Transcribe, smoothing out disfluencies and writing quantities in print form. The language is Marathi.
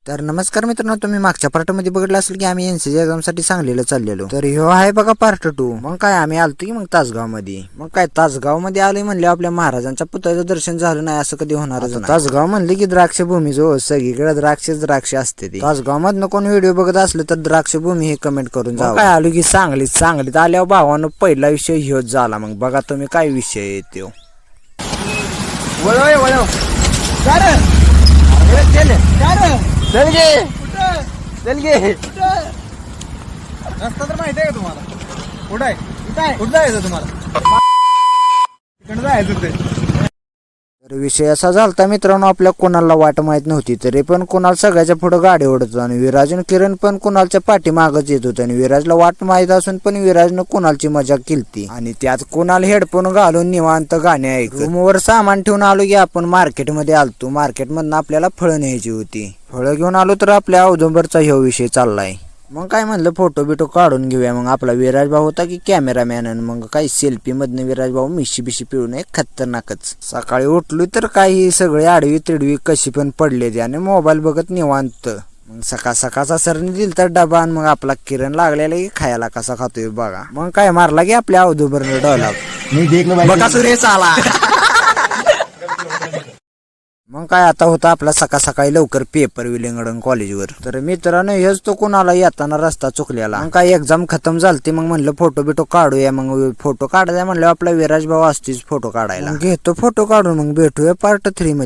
तर नमस्कार मित्रांनो, तुम्ही मागच्या पार्टमध्ये बघितलं असेल की आम्ही एनसीसी एक्झामसाठी सांगलीला चाललेलो. तर ह्यो आहे बघा पार्ट 2. मग काय आम्ही आलतो की मग तासगाव मध्ये. मग काय तासगाव मध्ये आलोय म्हणले आपल्या महाराजांच्या पुतळ्याचं दर्शन झालं नाही असं कधी होणारच नाही. तासगाव म्हणले की द्राक्षभूमी जो सगळीकडे द्राक्ष असते ती. तासगाव मधनं कोण व्हिडिओ बघत असलं तर द्राक्षभूमी हे कमेंट करून जावं. काय आलो की सांगलीत आल्यावर भावानं पहिला विषय ह्योच झाला. मग बघा तुम्ही काय विषय येतो. चल गे रस्ता तर माहिती आहे का तुम्हाला? कुठं आहे? कुठं जायचं तुम्हाला? तिकडं जायचं ते. तर विषय असा झालता मित्रांनो, आपल्या कोणाला वाट माहित नव्हती तरी पण कोणाला सगळ्याच्या पुढे गाडी ओढत होता आणि विराज आणि किरण पण कोणालच्या पाठीमागच येत होते. आणि विराजला वाट माहित असून पण विराजनं कोणालची मजा केलती आणि त्यात कोणाला हेडफोन घालून निवांत गाणे ऐकत. रूमवर सामान ठेवून आलो की आपण मार्केटमध्ये आलतो. मार्केटमधनं आपल्याला फळं न्यायची होती. फळं घेऊन आलो तर आपल्या औदुंबरचा ह्यो विषय चाललाय. मग काय म्हणलं फोटो बिटो काढून घेऊया. मग आपला विराज भाऊ होता की कॅमेरामॅन. मग काही सेल्फी मधनं विराज भाऊ मिशी बिशी पिळून एक खतरनाकच. सकाळी उठलो तर काही सगळे आडवी तिडवी कशी पण पडले ते आणि मोबाईल बघत निवांत. मग सकाळचा सरने दिलता डबा आणि मग आपला किरण लागलेला की खायला कसा खातोय बघा. मग काय मारला की आपल्या औदुंबरनं डॉला सुरेश आला. मग काय आता होता आपला सकाळी लवकर पेपर विलिंगडन कॉलेजवर. तर मित्रांनो हेच तो कोणाला येताना रस्ता चुकलेला. मग काय एक्झाम खतम झालती. मग म्हणलं फोटो बिटो काढूया. मग फोटो काढायला म्हणलं आपला विराज भाऊ असतीच फोटो काढायला. घेतो फोटो काढून मग भेटूया पार्ट 3 मध्ये.